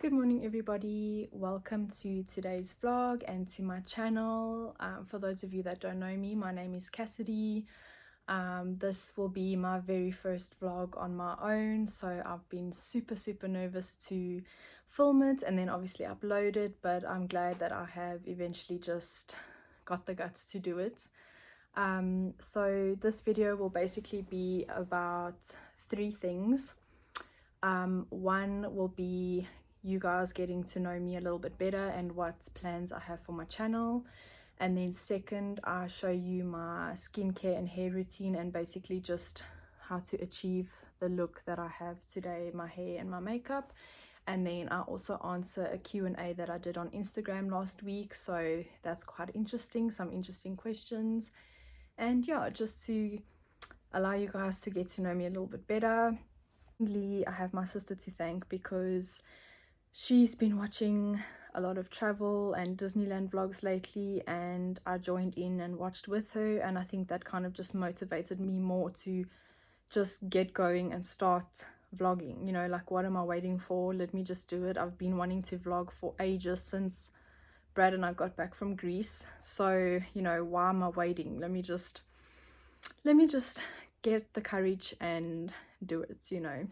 Good morning everybody, welcome to today's vlog and to my channel. For those of you that don't know me, my name is Cassidy. This will be my very first vlog on my own, so I've been super nervous to film it and then obviously upload it, but I'm glad that I have eventually just got the guts to do it. So this video will basically be about three things. One will be you guys getting to know me a little bit better and what plans I have for my channel, and then second, I show you my skincare and hair routine and basically just how to achieve the look that I have today, my hair and my makeup. And then I also answer a Q&A that I did on Instagram last week, so that's quite interesting, some interesting questions. And yeah, just to allow you guys to get to know me a little bit better. I have my sister to thank because she's been watching a lot of travel and Disneyland vlogs lately, and I joined in and watched with her, and I think that kind of just motivated me more to just get going and start vlogging. You know, like, what am I waiting for? Let me just do it. I've been wanting to vlog for ages, since Brad and I got back from Greece, so you know, why am I waiting? Let me just get the courage and do it, you know.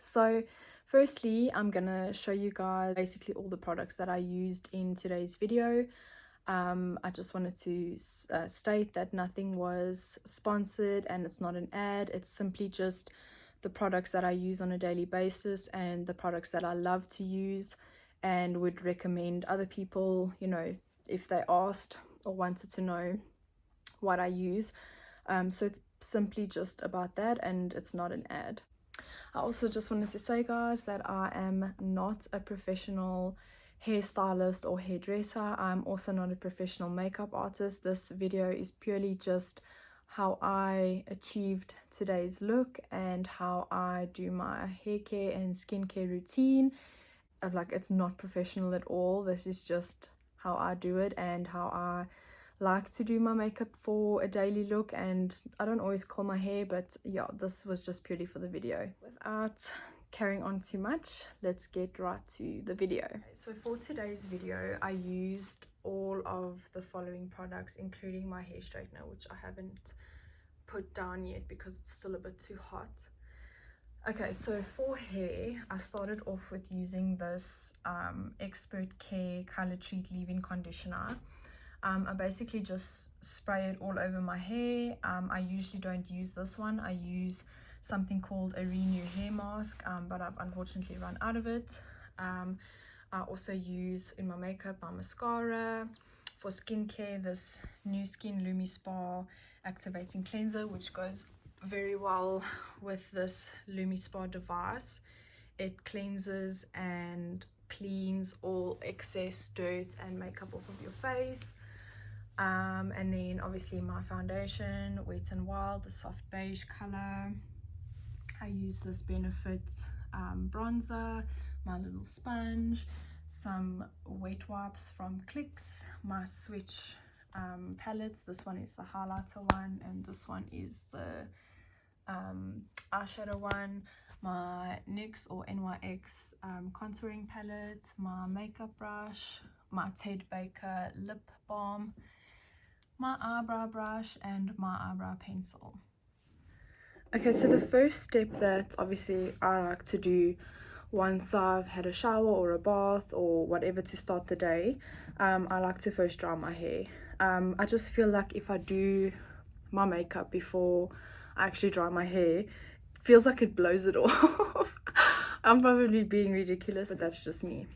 So firstly, I'm gonna show you guys basically all the products that I used in today's video. I just wanted to state that nothing was sponsored and it's not an ad. It's simply just the products that I use on a daily basis and the products that I love to use and would recommend other people, you know, if they asked or wanted to know what I use. So it's simply just about that, and it's not an ad. I also just wanted to say, guys, that I am not a professional hairstylist or hairdresser. I'm also not a professional makeup artist. This video is purely just how I achieved today's look and how I do my hair care and skincare routine. Like, it's not professional at all. This is just how I do it and how I like to do my makeup for a daily look, and I don't always curl my hair, but yeah, this was just purely for the video. Without carrying on too much, let's get right to the video. So for today's video, I used all of the following products, including my hair straightener, which I haven't put down yet because it's still a bit too hot. Okay, so for hair, I started off with using this Expert Care Color Treat Leave-In Conditioner. I basically just spray it all over my hair. I usually don't use this one. I use something called a Renu hair mask, but I've unfortunately run out of it. I also use in my makeup my mascara. For skincare, this New Skin Lumi Spa Activating Cleanser, which goes very well with this Lumi Spa device. It cleanses and cleans all excess dirt and makeup off of your face. And then obviously my foundation, Wet n Wild, the soft beige color. I use this Benefit bronzer, my little sponge, some wet wipes from Clicks, my Switch palettes. This one is the highlighter one and this one is the eyeshadow one, my NYX or NYX contouring palette, my makeup brush, my Ted Baker lip balm, my eyebrow brush, and my eyebrow pencil. Okay, so the first step that obviously I like to do once I've had a shower or a bath or whatever to start the day, I like to first dry my hair. I just feel like if I do my makeup before I actually dry my hair, it feels like it blows it off. I'm probably being ridiculous, but that's just me.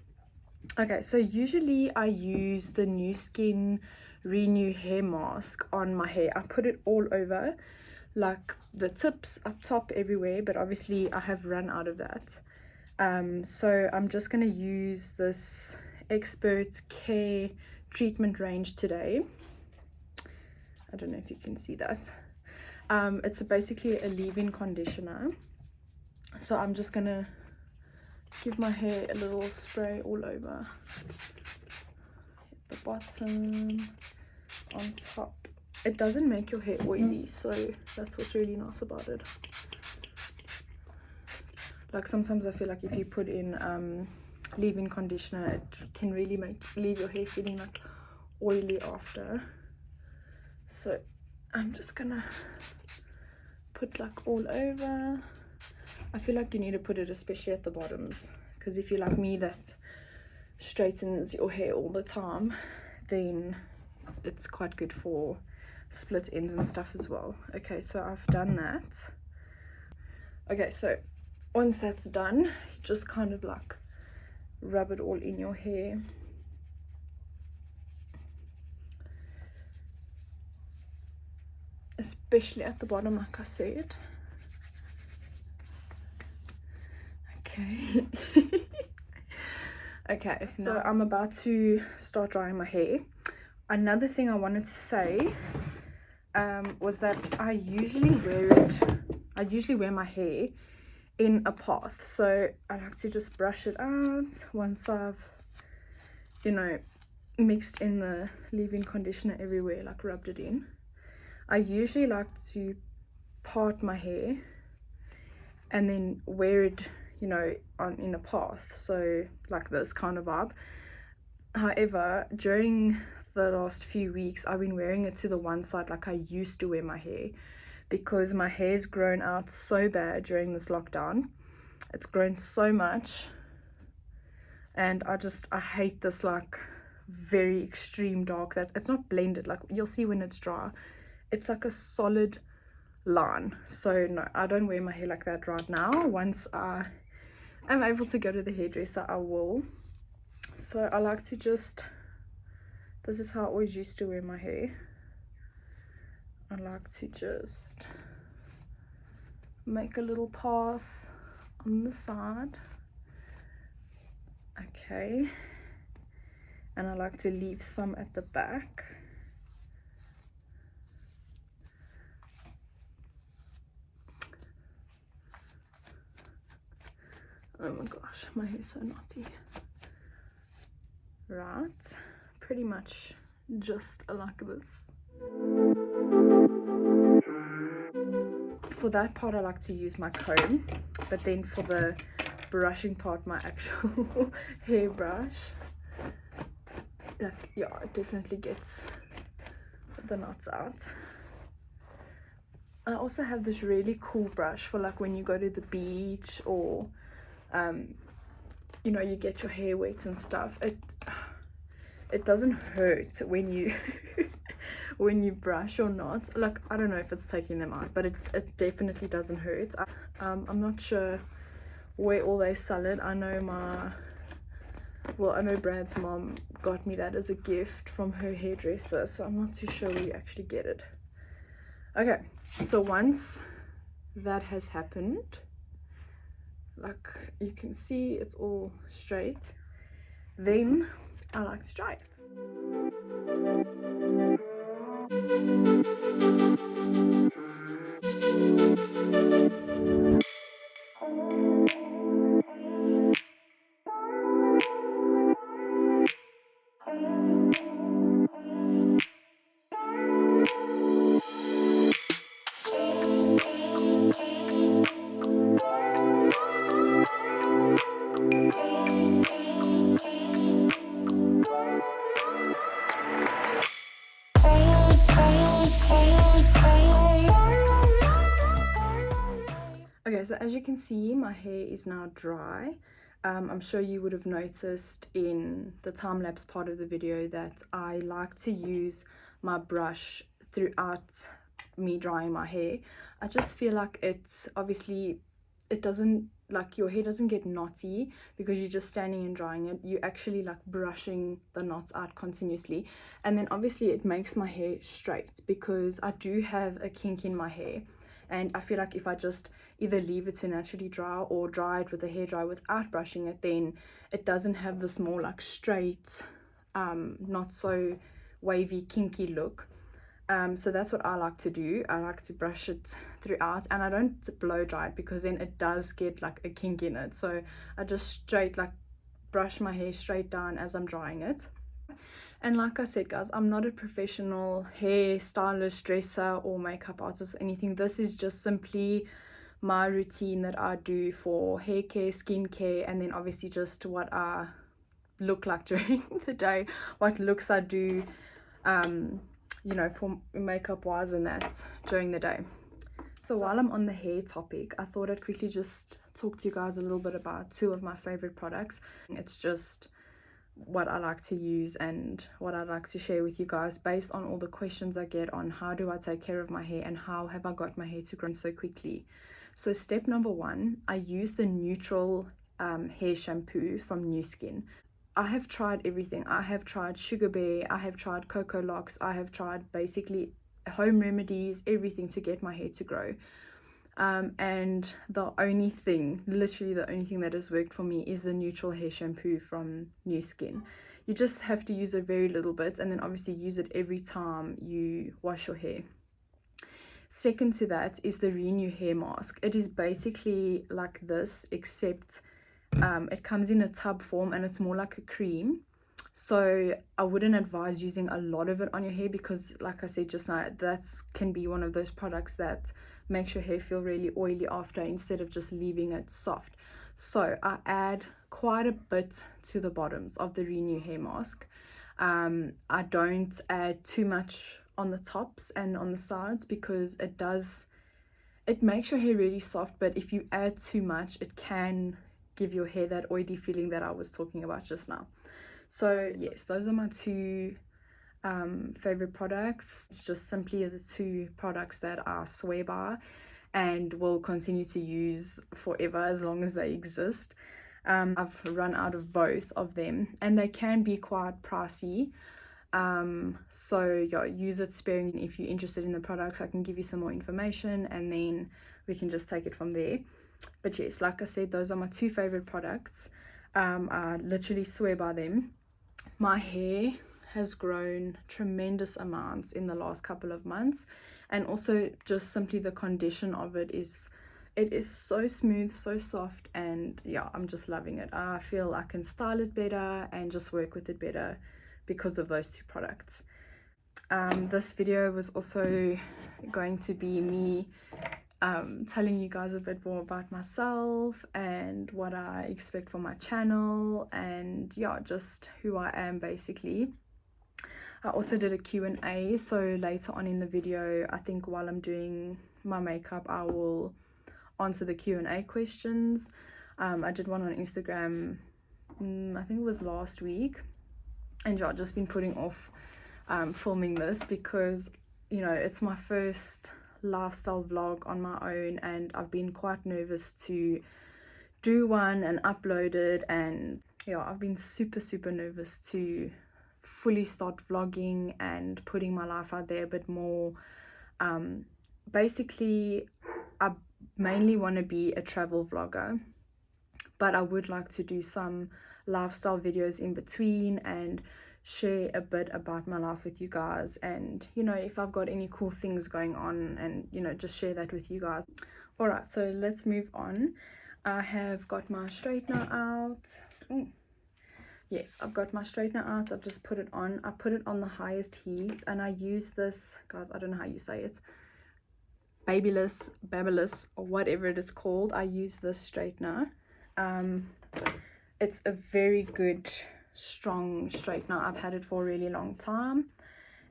Okay, so usually I use the New Skin Renu hair mask on my hair. I put it all over, like the tips, up top, everywhere, but obviously I have run out of that. So I'm just going to use this Expert Care treatment range today. I don't know if you can see that. It's basically a leave-in conditioner. So I'm just going to give my hair a little spray all over. Hit the bottom, on top. It doesn't make your hair oily, so that's what's really nice about it. Like, sometimes I feel like if you put in leave-in conditioner. It can really leave your hair feeling like oily after. So I'm just gonna put like all over. I feel like you need to put it especially at the bottoms, because if you're like me that straightens your hair all the time, then it's quite good for split ends and stuff as well. Okay, so I've done that. Okay, so once that's done, just kind of like rub it all in your hair. Especially at the bottom, like I said. Okay. Okay, so I'm about to start drying my hair. Another thing I wanted to say was that I usually wear my hair in a path. So I like to just brush it out once I've, you know, mixed in the leave-in conditioner everywhere, like rubbed it in. I usually like to part my hair and then wear it, you know, in a path, so like this kind of vibe. However, during the last few weeks, I've been wearing it to the one side like I used to wear my hair, because my hair's grown out so bad during this lockdown. It's grown so much, and I hate this like very extreme dark that it's not blended. Like you'll see when it's dry, it's like a solid line. So no, I don't wear my hair like that right now. Once I am able to go to the hairdresser, I will. So I like to just, this is how I always used to wear my hair. I like to just make a little path on the side. Okay, and I like to leave some at the back. Oh my gosh, my hair's so knotty. Right, pretty much just like this. For that part, I like to use my comb, but then for the brushing part, my actual hairbrush, like, yeah, it definitely gets the knots out. I also have this really cool brush for like when you go to the beach, or you know, you get your hair wet and stuff. It doesn't hurt when you when you brush or not. Like, I don't know if it's taking them out, but it definitely doesn't hurt. I'm not sure where all they sell it. I know Brad's mom got me that as a gift from her hairdresser, so I'm not too sure where you actually get it. Okay, so once that has happened, like you can see it's all straight, then I like to dry it. Okay, so as you can see, my hair is now dry. I'm sure you would have noticed in the time-lapse part of the video that I like to use my brush throughout me drying my hair. I just feel like it's obviously, it doesn't, like, your hair doesn't get knotty because you're just standing and drying it. You're actually like brushing the knots out continuously, and then obviously it makes my hair straight, because I do have a kink in my hair, and I feel like if I just either leave it to naturally dry or dry it with a hairdryer without brushing it, then it doesn't have this more like straight, not so wavy, kinky look. So that's what I like to do. I like to brush it throughout, and I don't blow dry it because then it does get like a kink in it. So I just straight like brush my hair straight down as I'm drying it. And like I said, guys, I'm not a professional hair stylist, dresser, or makeup artist or anything. This is just simply my routine that I do for hair care, skin care, and then obviously just what I look like during the day, what looks I do, you know, for makeup wise and that during the day. So while I'm on the hair topic, I thought I'd quickly just talk to you guys a little bit about two of my favorite products. It's just what I like to use and what I'd like to share with you guys based on all the questions I get on how do I take care of my hair and how have I got my hair to grow so quickly. So step number one, I use the Nutriol hair shampoo from Nu Skin. I have tried everything. I have tried Sugar Bear, I have tried Cocoa Locks, I have tried basically home remedies, everything to get my hair to grow. And the only thing, literally the only thing that has worked for me is the Nutriol hair shampoo from Nu Skin. You just have to use a very little bit and then obviously use it every time you wash your hair. Second to that is the Renu hair mask. It is basically like this, except it comes in a tub form and it's more like a cream. So I wouldn't advise using a lot of it on your hair because, like I said just now, that can be one of those products that makes your hair feel really oily after instead of just leaving it soft. So I add quite a bit to the bottoms of the Renu hair mask. I don't add too much on the tops and on the sides because it makes your hair really soft, but if you add too much it can give your hair that oily feeling that I was talking about just now. So yes, those are my two favorite products. It's just simply the two products that I swear by and will continue to use forever as long as they exist. I've run out of both of them and they can be quite pricey. So yeah, use it sparingly. If you're interested in the products, I can give you some more information and then we can just take it from there. But yes, like I said, those are my two favorite products. I literally swear by them. My hair has grown tremendous amounts in the last couple of months, and also just simply the condition of it is so smooth, so soft, and yeah, I'm just loving it. I feel I can style it better and just work with it better because of those two products. This video was also going to be me telling you guys a bit more about myself and what I expect from my channel and yeah, just who I am basically. I also did a Q&A, so later on in the video, I think while I'm doing my makeup, I will answer the Q&A questions. I did one on Instagram, I think it was last week, and yeah, I've just been putting off filming this because, you know, it's my first lifestyle vlog on my own and I've been quite nervous to do one and upload it, and yeah, I've been super nervous to fully start vlogging and putting my life out there a bit more. Basically I mainly want to be a travel vlogger, but I would like to do some lifestyle videos in between and share a bit about my life with you guys, and you know, if I've got any cool things going on, and you know, just share that with you guys. All right, so let's move on. I have got my straightener out. Ooh. Yes, I've got my straightener out. I've just put it on. I put it on the highest heat and I use this, guys, I don't know how you say it, Babyliss or whatever it is called. I use this straightener. It's a very good strong straightener. I've had it for a really long time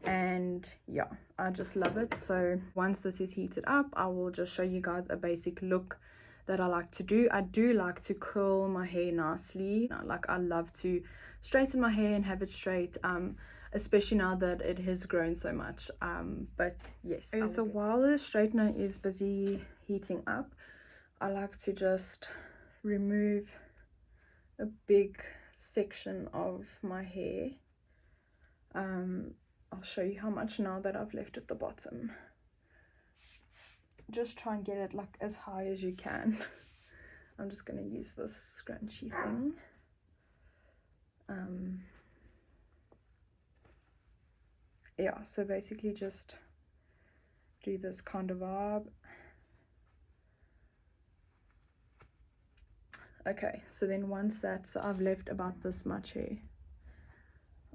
and yeah, I just love it. So once this is heated up, I will just show you guys a basic look that I like to do. I do like to curl my hair nicely. Like, I love to straighten my hair and have it straight, especially now that it has grown so much. But yes, okay, so while the straightener is busy heating up, I like to just remove a big section of my hair. I'll show you how much now that I've left at the bottom. Just try and get it like as high as you can. I'm just going to use this scrunchy thing. Yeah, so basically just do this kind of vibe. Okay, so then once that, so I've left about this much hair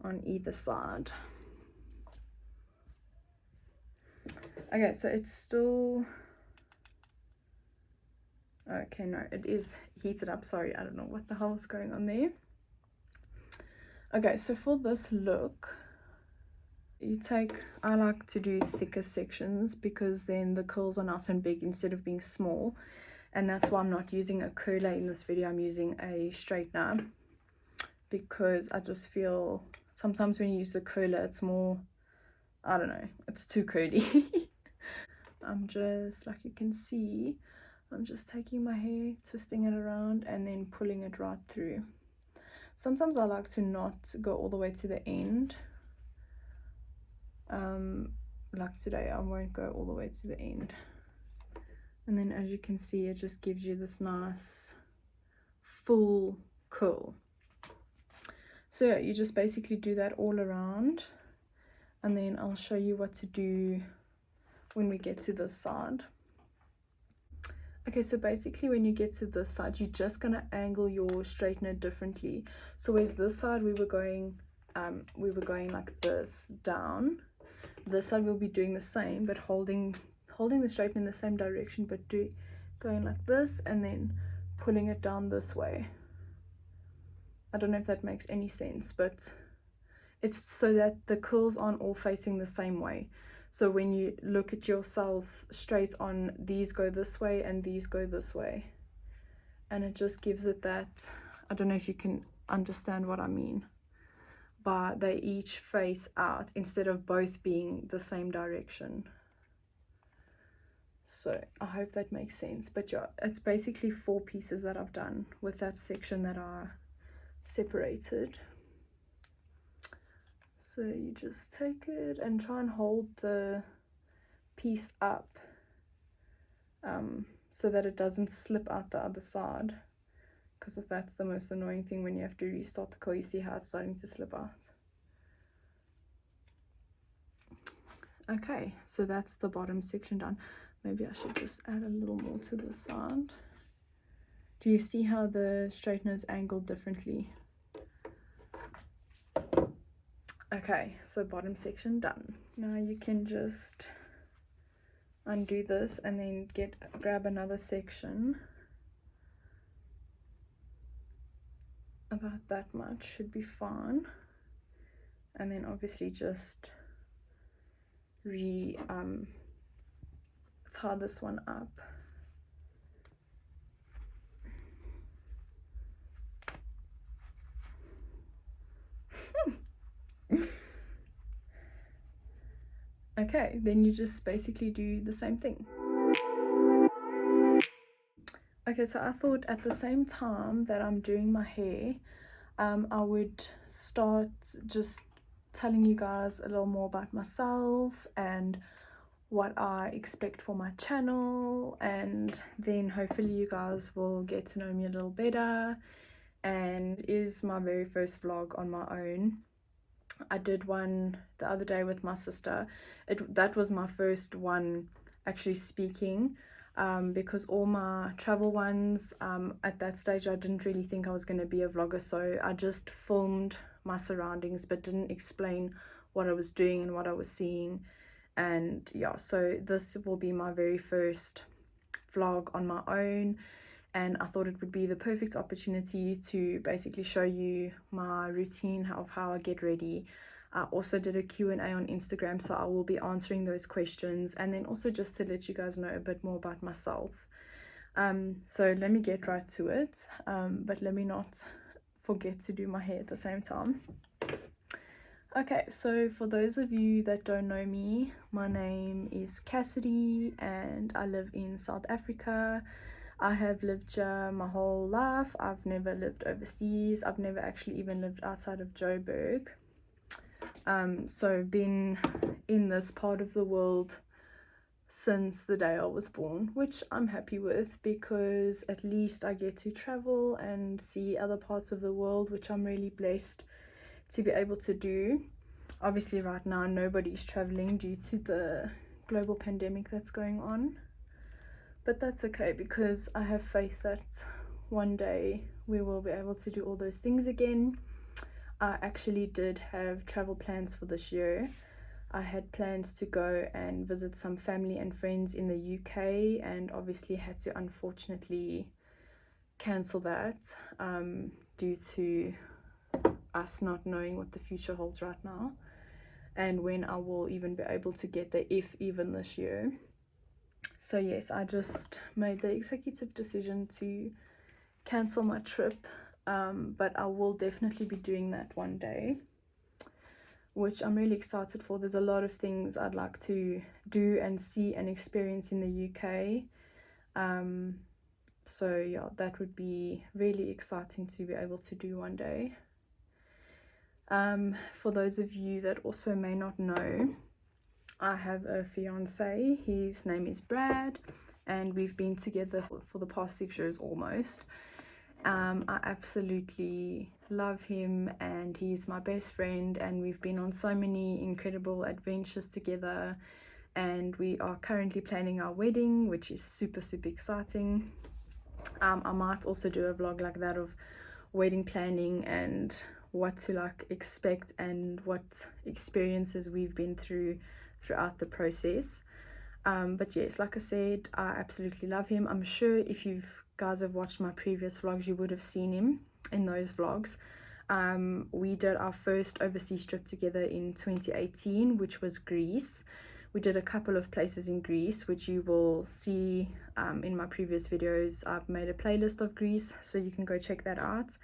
on either side. Okay, so it's still Okay, no, it is heated up. Sorry, I don't know what the hell is going on there. Okay, so for this look, I like to do thicker sections because then the curls are nice and big instead of being small. And that's why I'm not using a curler in this video. I'm using a straightener because I just feel sometimes when you use the curler, it's more, I don't know, it's too curly. I'm just, like you can see, I'm just taking my hair, twisting it around, and then pulling it right through. Sometimes I like to not go all the way to the end. Like today, I won't go all the way to the end. And then as you can see, it just gives you this nice full curl. So yeah, you just basically do that all around, and then I'll show you what to do when we get to this side. Okay, so basically when you get to this side, you're just gonna angle your straightener differently. So whereas this side we were going like this down, this side we'll be doing the same, but holding the straightener in the same direction, but going like this and then pulling it down this way. I don't know if that makes any sense, but it's so that the curls aren't all facing the same way. So when you look at yourself straight on, these go this way and these go this way. And it just gives it that, I don't know if you can understand what I mean, but they each face out instead of both being the same direction. So I hope that makes sense. But yeah, it's basically 4 pieces that I've done with that section that are separated. So you just take it and try and hold the piece up so that it doesn't slip out the other side, because that's the most annoying thing when you have to restart the curl. You see how it's starting to slip out. Okay, so that's the bottom section done. Maybe I should just add a little more to the side. Do you see how the straightener is angled differently? Okay, so bottom section done. Now you can just undo this and then grab another section about that much, should be fine. And then obviously just tie this one up. Okay, then you just basically do the same thing. Okay, so I thought at the same time that I'm doing my hair, I would start just telling you guys a little more about myself and what I expect for my channel, and then hopefully you guys will get to know me a little better. And it is my very first vlog on my own. I did one the other day with my sister. That was my first one actually speaking, because all my travel ones, at that stage I didn't really think I was going to be a vlogger, so I just filmed my surroundings but didn't explain what I was doing and what I was seeing. And yeah, so this will be my very first vlog on my own, and I thought it would be the perfect opportunity to basically show you my routine of how I get ready. I also did a Q&A on Instagram, so I will be answering those questions, and then also just to let you guys know a bit more about myself. So let me get right to it, but let me not forget to do my hair at the same time. Okay, so for those of you that don't know me, my name is Cassidy and I live in South Africa. I have lived here my whole life. I've never lived overseas. I've never actually even lived outside of Joburg. So been in this part of the world since the day I was born, which I'm happy with because at least I get to travel and see other parts of the world, which I'm really blessed to be able to do. Obviously right now nobody's traveling due to the global pandemic that's going on, but that's okay because I have faith that one day we will be able to do all those things again. I actually did have travel plans for this year. I had plans to go and visit some family and friends in the UK, and obviously had to unfortunately cancel that due to us not knowing what the future holds right now and when I will even be able to get there, if even this year. So yes, I just made the executive decision to cancel my trip, but I will definitely be doing that one day, which I'm really excited for. There's a lot of things I'd like to do and see and experience in the UK. So yeah, that would be really exciting to be able to do one day. For those of you that also may not know, I have a fiance. His name is Brad, and we've been together for the past 6 years almost. I absolutely love him, and he's my best friend, and we've been on so many incredible adventures together, and we are currently planning our wedding, which is super exciting. I might also do a vlog like that of wedding planning and what to like expect and what experiences we've been through throughout the process. But yes, like I said, I absolutely love him. I'm sure if you guys have watched my previous vlogs, you would have seen him in those vlogs. We did our first overseas trip together in 2018, which was Greece. We did a couple of places in Greece, which you will see in my previous videos. I've made a playlist of Greece, so you can go check that out.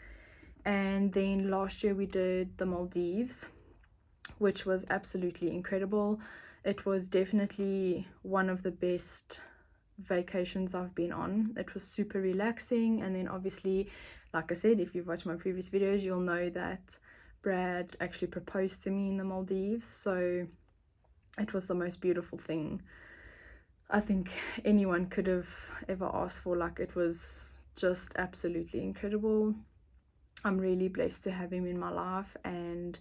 And then last year we did the Maldives, which was absolutely incredible. It was definitely one of the best vacations I've been on. It was super relaxing, and then obviously, like I said, if you've watched my previous videos, you'll know that Brad actually proposed to me in the Maldives, so it was the most beautiful thing I think anyone could have ever asked for. Like, it was just absolutely incredible. I'm really blessed to have him in my life, and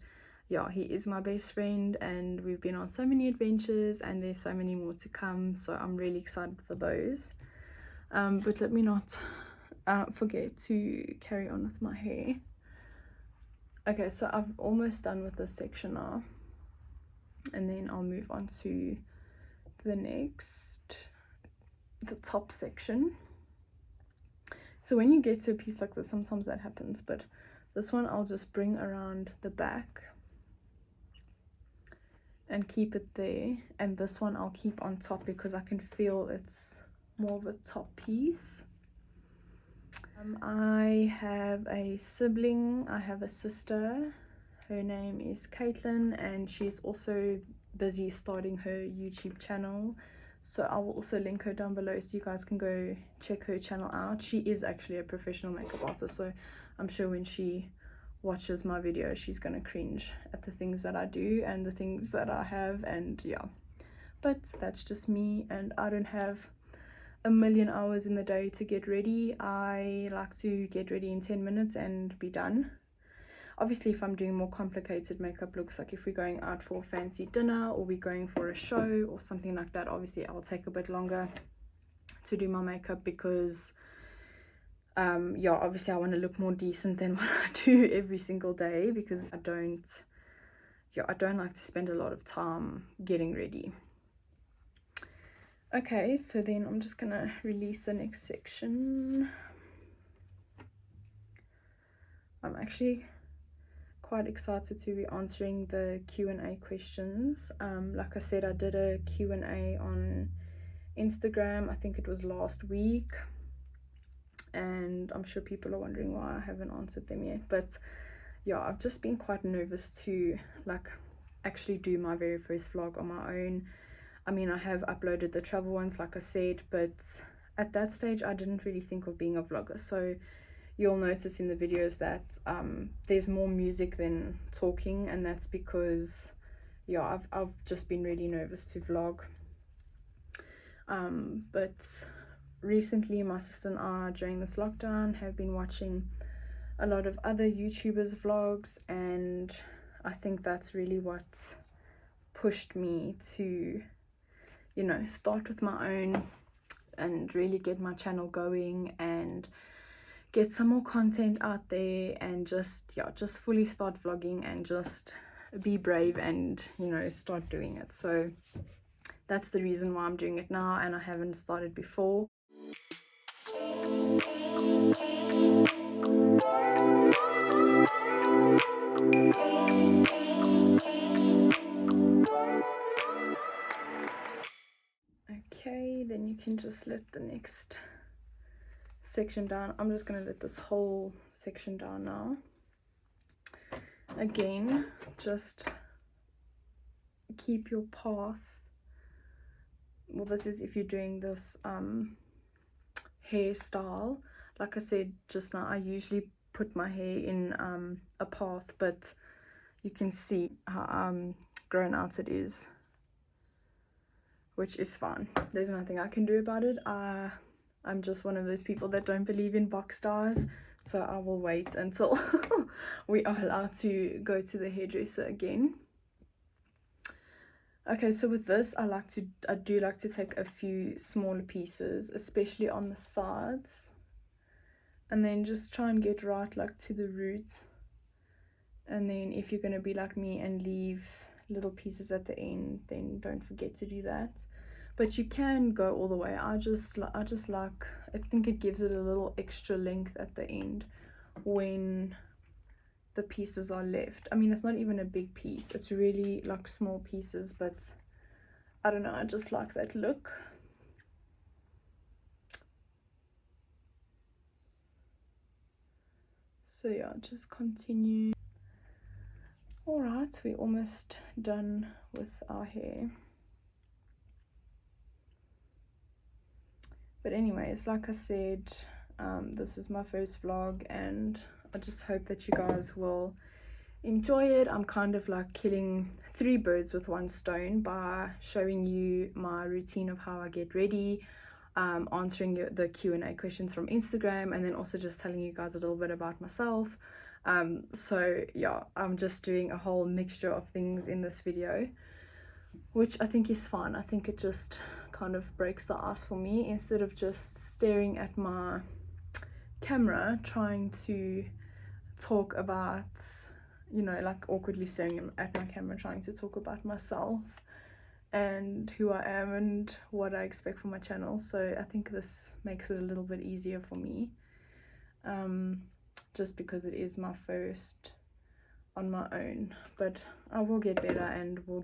yeah, he is my best friend, and we've been on so many adventures, and there's so many more to come, so I'm really excited for those. But let me not forget to carry on with my hair. Okay, so I've almost done with this section now, and then I'll move on to the top section. So when you get to a piece like this, sometimes that happens, but this one I'll just bring around the back and keep it there, and this one I'll keep on top because I can feel it's more of a top piece. I have a sibling, I have a sister. Her name is Caitlin, and she's also busy starting her YouTube channel, so I will also link her down below so you guys can go check her channel out. She is actually a professional makeup artist, so I'm sure when she watches my video she's gonna cringe at the things that I do and the things that I have, and yeah, but that's just me, and I don't have a million hours in the day to get ready. I like to get ready in 10 minutes and be done. Obviously, if I'm doing more complicated makeup looks, like if we're going out for a fancy dinner or we're going for a show or something like that, obviously I'll take a bit longer to do my makeup because yeah, obviously I want to look more decent than what I do every single day, because I don't like to spend a lot of time getting ready. Okay, so then I'm just gonna release the next section. I'm actually quite excited to be answering the Q&A questions. Like I said, I did a Q&A on Instagram, I think it was last week, and I'm sure people are wondering why I haven't answered them yet, but yeah, I've just been quite nervous to like actually do my very first vlog on my own. I mean, I have uploaded the travel ones, like I said, but at that stage I didn't really think of being a vlogger. So you'll notice in the videos that there's more music than talking, and that's because yeah, I've just been really nervous to vlog. But recently my sister and I, during this lockdown, have been watching a lot of other YouTubers vlogs, and I think that's really what pushed me to, you know, start with my own and really get my channel going and get some more content out there, and just fully start vlogging and just be brave and, you know, start doing it. So that's the reason why I'm doing it now, and I haven't started before. Okay, then you can just let the next section down. I'm just going to let this whole section down now. Again, just keep your path. Well, this is if you're doing this hairstyle. Like I said just now, I usually put my hair in a path, but you can see how grown out it is, which is fine. There's nothing I can do about it. I'm just one of those people that don't believe in box stars, so I will wait until we are allowed to go to the hairdresser again. Okay, so with this, I do like to take a few smaller pieces, especially on the sides, and then just try and get right like to the roots. And then if you're going to be like me and leave little pieces at the end, then don't forget to do that. But you can go all the way. I think it gives it a little extra length at the end when the pieces are left. I mean, it's not even a big piece, it's really like small pieces, but I don't know, I just like that look. So yeah, just continue. All right, we're almost done with our hair. But anyways, like I said, this is my first vlog, and I just hope that you guys will enjoy it. I'm kind of like killing 3 birds with 1 stone by showing you my routine of how I get ready, answering the Q&A questions from Instagram, and then also just telling you guys a little bit about myself. So yeah, I'm just doing a whole mixture of things in this video, which I think is fun. I think it just kind of breaks the ice for me, instead of just staring at my camera trying to talk about, you know, like awkwardly staring at my camera trying to talk about myself and who I am and what I expect from my channel. So I think this makes it a little bit easier for me, just because it is my first on my own. But I will get better and will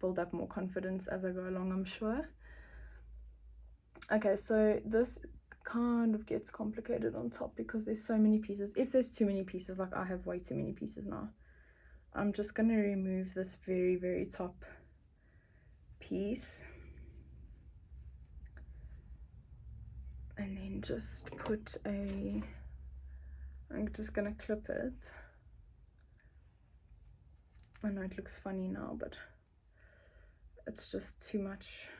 build up more confidence as I go along, I'm sure. Okay, so this kind of gets complicated on top because there's so many pieces. If there's too many pieces, like I have way too many pieces now, I'm just going to remove this very, very top piece and then just put I'm just going to clip it. I know it looks funny now, but it's just too much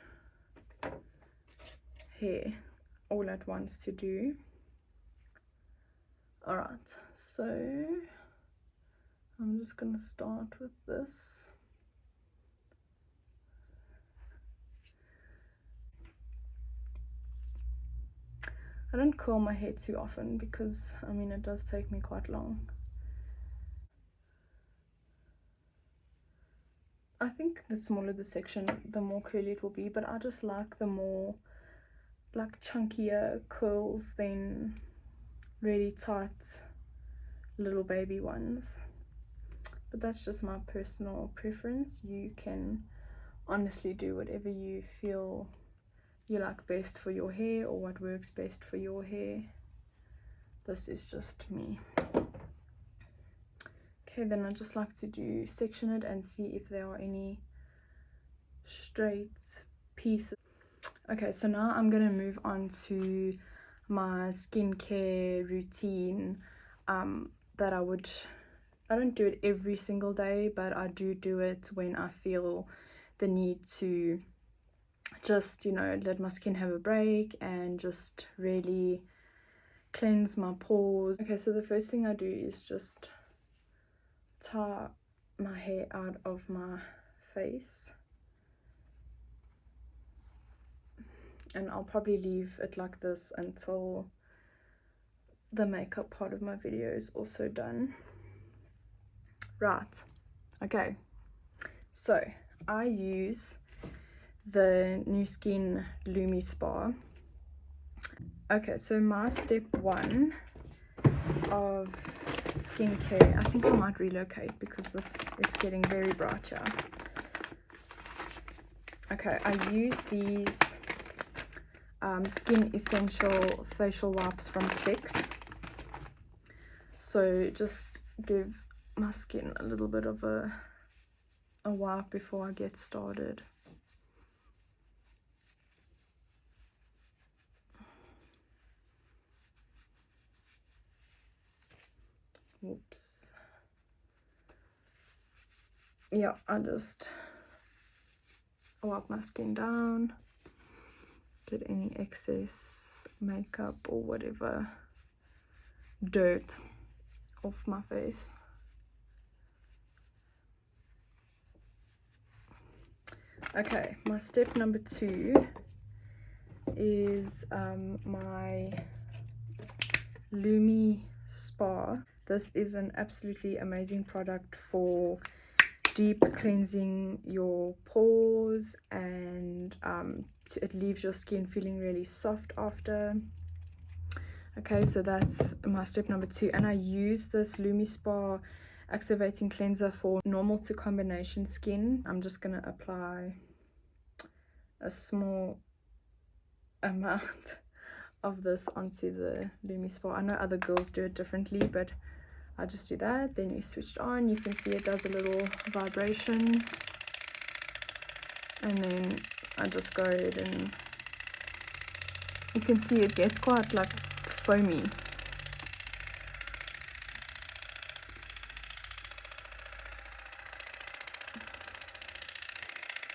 hair all at once to do. Alright, so I'm just gonna start with this. I don't curl my hair too often because, I mean, it does take me quite long. I think the smaller the section, the more curly it will be, but I just like the more like chunkier curls than really tight little baby ones. But that's just my personal preference. You can honestly do whatever you feel you like best for your hair, or what works best for your hair. This is just me. Okay, then I just like to section it and see if there are any straight pieces. Okay, so now I'm gonna move on to my skincare routine. That I don't do it every single day, but I do it when I feel the need to just, you know, let my skin have a break and just really cleanse my pores. Okay, so the first thing I do is just tie my hair out of my face, and I'll probably leave it like this until the makeup part of my video is also done. Right, Okay, so I use the New Skin Lumi Spa. Okay, so my step 1 of skincare, I think I might relocate because this is getting very bright here. Okay, I use these Skin Essential facial wipes from Clicks. So just give my skin a little bit of a wipe before I get started. Whoops. Yeah, I just wipe my skin down, get any excess makeup or whatever dirt off my face. Okay, my step number 2 is my Lumi Spa. This is an absolutely amazing product for deep cleansing your pores, and it leaves your skin feeling really soft after. Okay, so that's my step number 2, and I use this Lumi Spa activating cleanser for normal to combination skin. I'm just gonna apply a small amount of this onto the Lumi Spa. I know other girls do it differently, but I just do that. Then you switch it on, you can see it does a little vibration, and then I just go ahead and you can see it gets quite like foamy.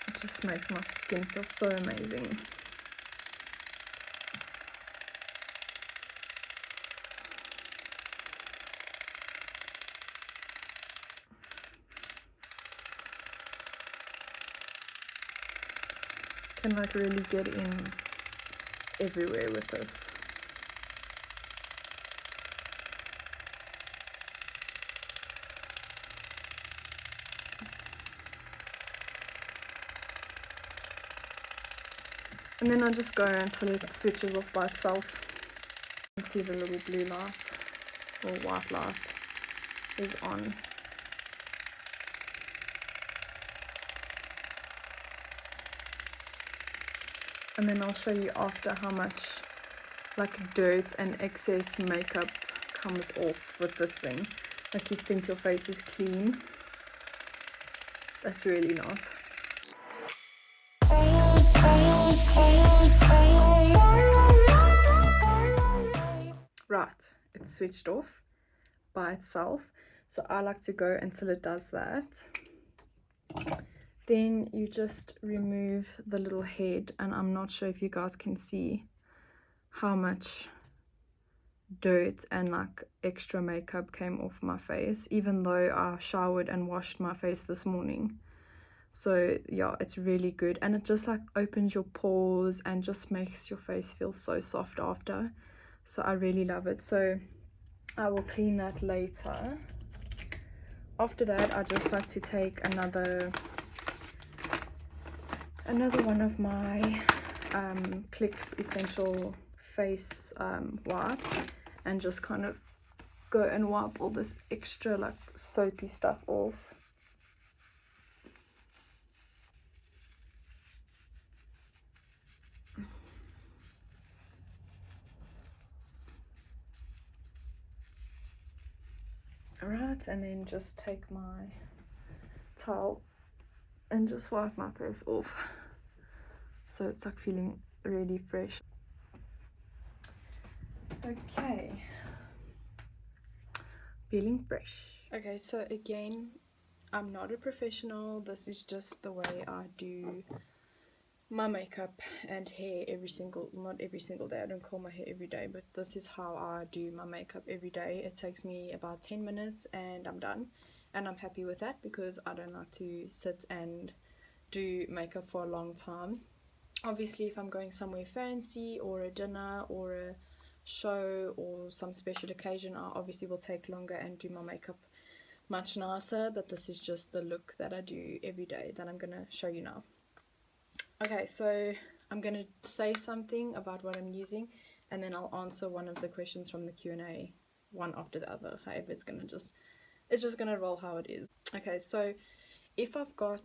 It just makes my skin feel so amazing. Can like really get in everywhere with this. And then I just go until it switches off by itself. You can see the little blue light or white light is on. And then I'll show you after how much like dirt and excess makeup comes off with this thing. Like you think your face is clean, that's really not. Right, it's switched off by itself, so I like to go until it does that. Then you just remove the little head, and I'm not sure if you guys can see how much dirt and like extra makeup came off my face, even though I showered and washed my face this morning. So yeah, it's really good, and it just like opens your pores and just makes your face feel so soft after. So I really love it. So I will clean that later. After that, I just like to take another one of my Clicks Essential face wipes, and just kind of go and wipe all this extra like soapy stuff off. Alright, and then just take my towel and just wipe my face off, so it's like feeling really fresh. Okay, feeling fresh. Okay, so again, I'm not a professional. This is just the way I do my makeup and hair not every single day. I don't curl my hair every day, but this is how I do my makeup every day. It takes me about 10 minutes and I'm done, and I'm happy with that because I don't like to sit and do makeup for a long time. Obviously, if I'm going somewhere fancy or a dinner or a show or some special occasion, I obviously will take longer and do my makeup much nicer, but this is just the look that I do every day that I'm gonna show you now. Okay, so I'm gonna say something about what I'm using, and then I'll answer one of the questions from the Q&A, one after the other. However, it's just gonna roll how it is. Okay, so if I've got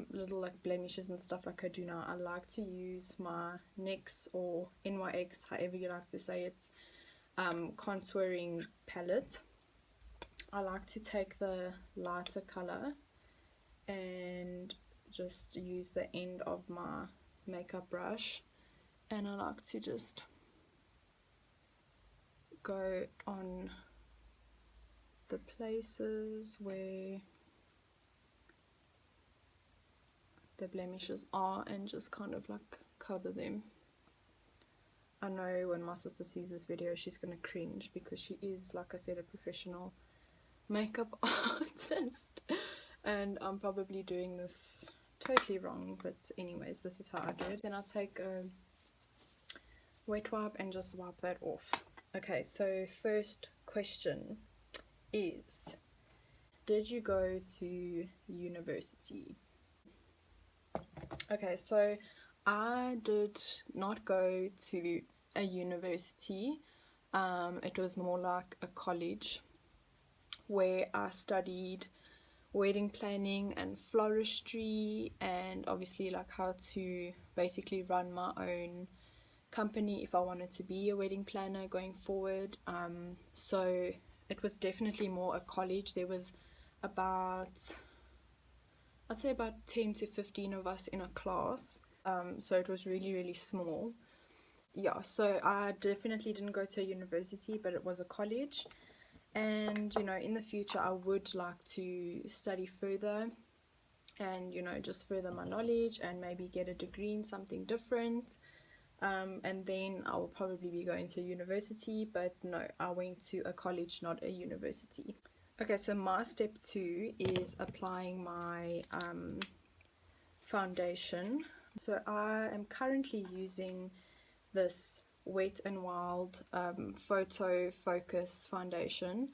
little like blemishes and stuff like I do now, I like to use my NYX or NYX, however you like to say it, contouring palette. I like to take the lighter color and just use the end of my makeup brush, and I like to just go on the places where the blemishes are and just kind of like cover them. I know when my sister sees this video she's gonna cringe because she is, like I said, a professional makeup artist, and I'm probably doing this totally wrong, but anyways, this is how I do it. Then I'll take a wet wipe and just wipe that off. Okay, so first question is, did you go to university? Okay, so I did not go to a university. It was more like a college where I studied wedding planning and floristry, and obviously like how to basically run my own company if I wanted to be a wedding planner going forward. So it was definitely more a college. There was about, I'd say about 10 to 15 of us in a class, so it was really small. Yeah, so I definitely didn't go to a university, but it was a college. And you know, in the future I would like to study further and, you know, just further my knowledge and maybe get a degree in something different, and then I will probably be going to university. But no, I went to a college, not a university. Okay, so my step 2 is applying my foundation. So I am currently using this Wet n Wild Photo Focus foundation.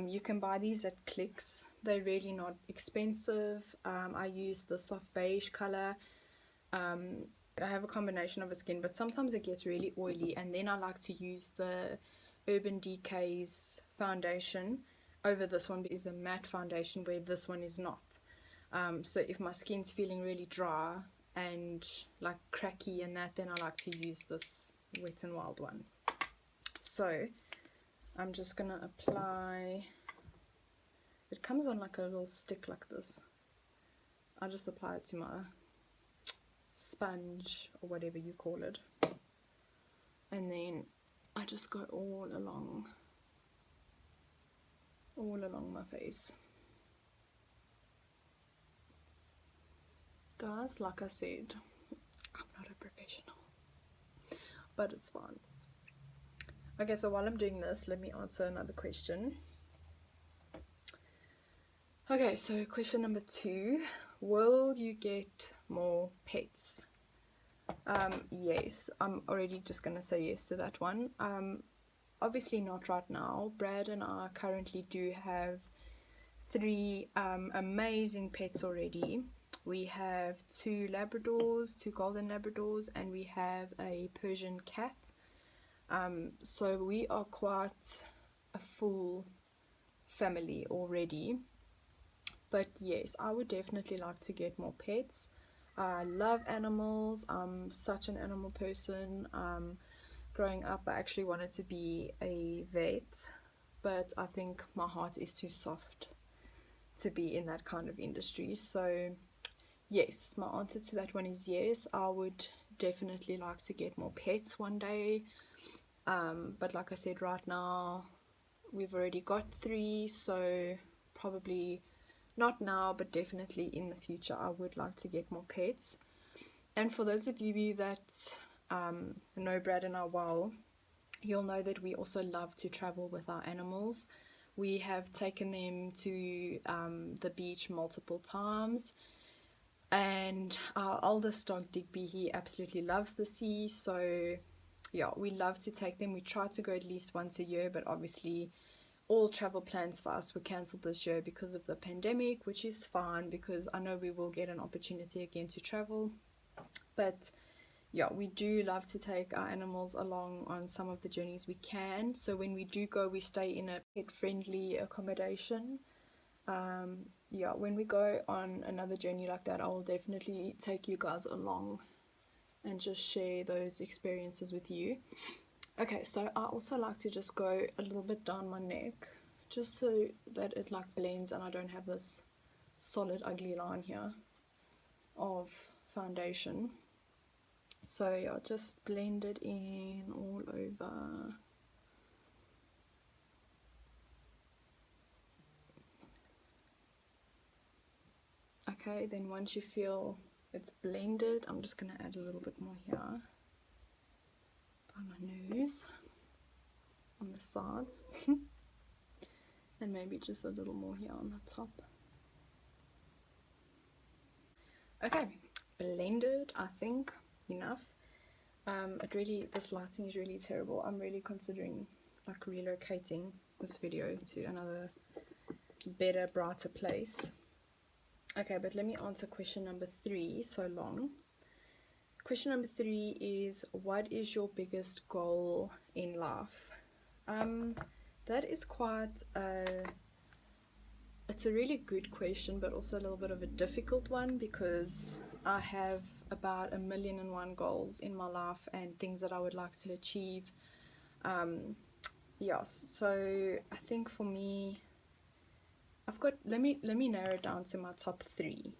You can buy these at Clicks. They're really not expensive. I use the soft beige color. I have a combination of a skin, but sometimes it gets really oily, and then I like to use the Urban Decay's foundation over this one, because it's a matte foundation where this one is not. So if my skin's feeling really dry and like cracky and that, then I like to use this Wet n Wild one. So I'm just gonna apply, it comes on like a little stick like this. I just apply it to my sponge or whatever you call it, and then I just go all along my face. Guys, like I said, I'm not a professional, but it's fun. Okay, so while I'm doing this, let me answer another question. Okay, so question number 2, will you get more pets? Yes, I'm already just gonna say yes to that one. Obviously not right now. Brad and I currently do have 3 amazing pets already. We have 2 Labradors, 2 golden Labradors, and we have a Persian cat. So we are quite a full family already. But yes, I would definitely like to get more pets. I love animals. I'm such an animal person. Growing up, I actually wanted to be a vet, but I think my heart is too soft to be in that kind of industry. So yes, my answer to that one is yes. I would definitely like to get more pets one day. But like I said, right now we've already got 3, so probably not now, but definitely in the future I would like to get more pets. And for those of you that know Brad and I well, you'll know that we also love to travel with our animals. We have taken them to the beach multiple times, and our oldest dog Digby, he absolutely loves the sea. So yeah, we love to take them. We try to go at least once a year, but obviously all travel plans for us were cancelled this year because of the pandemic, which is fine because I know we will get an opportunity again to travel. But yeah, we do love to take our animals along on some of the journeys we can. So when we do go, we stay in a pet-friendly accommodation. Yeah, when we go on another journey like that, I will definitely take you guys along and just share those experiences with you. Okay, so I also like to just go a little bit down my neck, just so that it like blends and I don't have this solid ugly line here of foundation. So yeah, just blend it in all over. Okay, then once you feel it's blended, I'm just going to add a little bit more here by my nose, on the sides, and maybe just a little more here on the top. Okay, blended, I think, enough. This lighting is really terrible. I'm really considering like relocating this video to another better, brighter place. Okay, but let me answer question number 3, so long. Question number 3 is, what is your biggest goal in life? That is quite it's a really good question, but also a little bit of a difficult one, because I have about 1,000,001 goals in my life and things that I would like to achieve. Yes, so I think for me, I've got, let me narrow it down to my top 3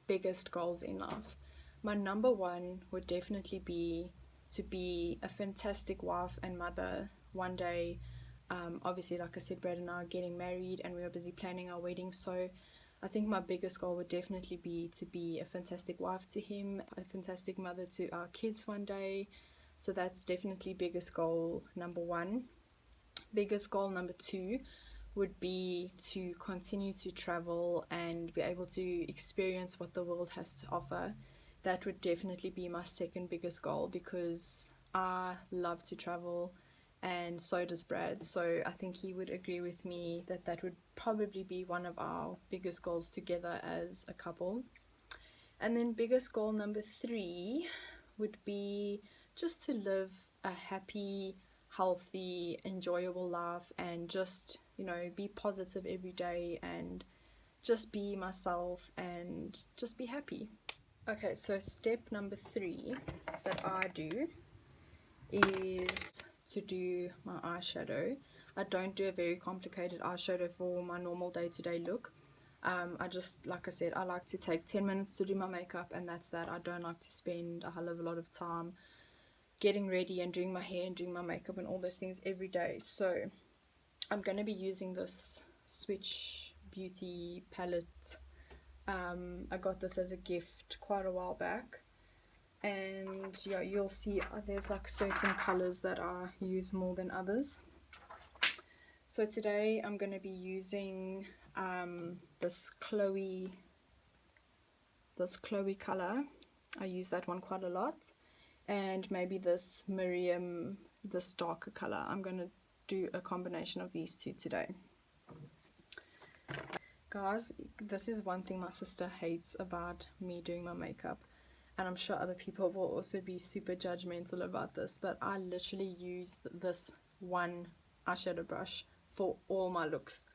biggest goals in life. My number 1 would definitely be to be a fantastic wife and mother one day. Obviously, like I said, Brad and I are getting married and we are busy planning our wedding, so I think my biggest goal would definitely be to be a fantastic wife to him, a fantastic mother to our kids one day. So that's definitely biggest goal number 1. Biggest goal number 2 would be to continue to travel and be able to experience what the world has to offer. That would definitely be my second biggest goal, because I love to travel and so does Brad, so I think he would agree with me that that would probably be one of our biggest goals together as a couple. And then biggest goal number 3 would be just to live a happy, healthy, enjoyable life and just, you know, be positive every day and just be myself and just be happy. Okay, so step number 3 that I do is to do my eyeshadow. I don't do a very complicated eyeshadow for my normal day-to-day look. I just, like I said, I like to take 10 minutes to do my makeup, and that's that. I don't like to spend a hell of a lot of time getting ready and doing my hair and doing my makeup and all those things every day. So I'm going to be using this Switch Beauty palette. I got this as a gift quite a while back, and yeah, you'll see there's like certain colors that I use more than others. So today I'm going to be using this Chloe color. I use that one quite a lot, and maybe this Miriam, this darker color. I'm going to do a combination of these two today. Guys, this is one thing my sister hates about me doing my makeup, and I'm sure other people will also be super judgmental about this, but I literally use this one eyeshadow brush for all my looks.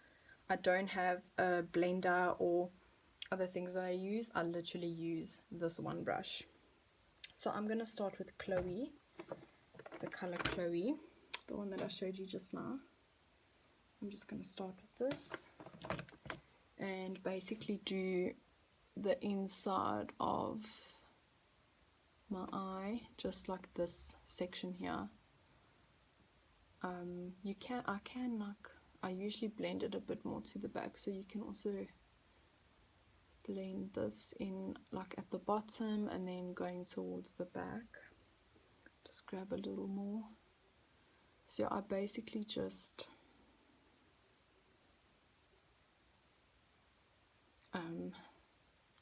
I don't have a blender or other things that I use. I literally use this one brush. So I'm going to start with Chloe, the color Chloe, the one that I showed you just now. I'm just going to start with this and basically do the inside of my eye, just like this section here. I usually blend it a bit more to the back, so you can also blend this in like at the bottom and then going towards the back. Just grab a little more. So I basically just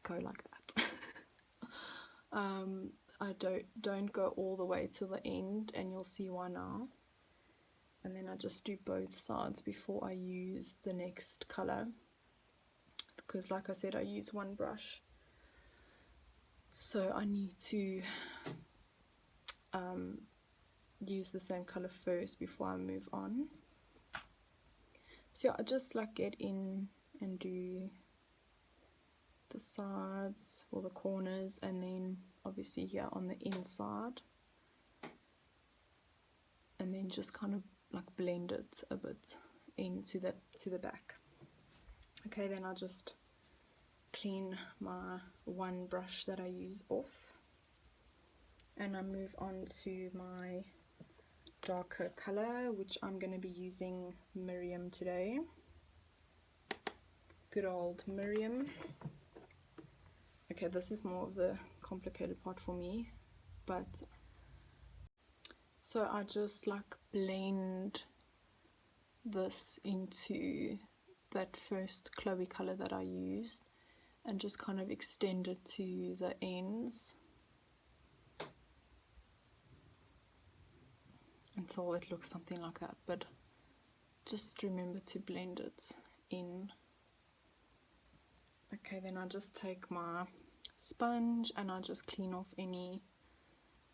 go like that. I don't go all the way to the end, and you'll see why now. and then I just do both sides before I use the next color, because like I said, I use one brush, so I need to use the same color first before I move on. So yeah, I just like get in and do the sides or the corners, and then obviously here on the inside, and then just kind of like blend it a bit into the back. Okay, then I just clean my one brush that I use off, and I move on to my darker color, which I'm going to be using Miriam today. Good old Miriam. Okay, this is more of the complicated part for me, but so I just like blend this into that first Chloe color that I used, and just kind of extend it to the ends until it looks something like that, but just remember to blend it in. Okay, then I just take my sponge and I just clean off any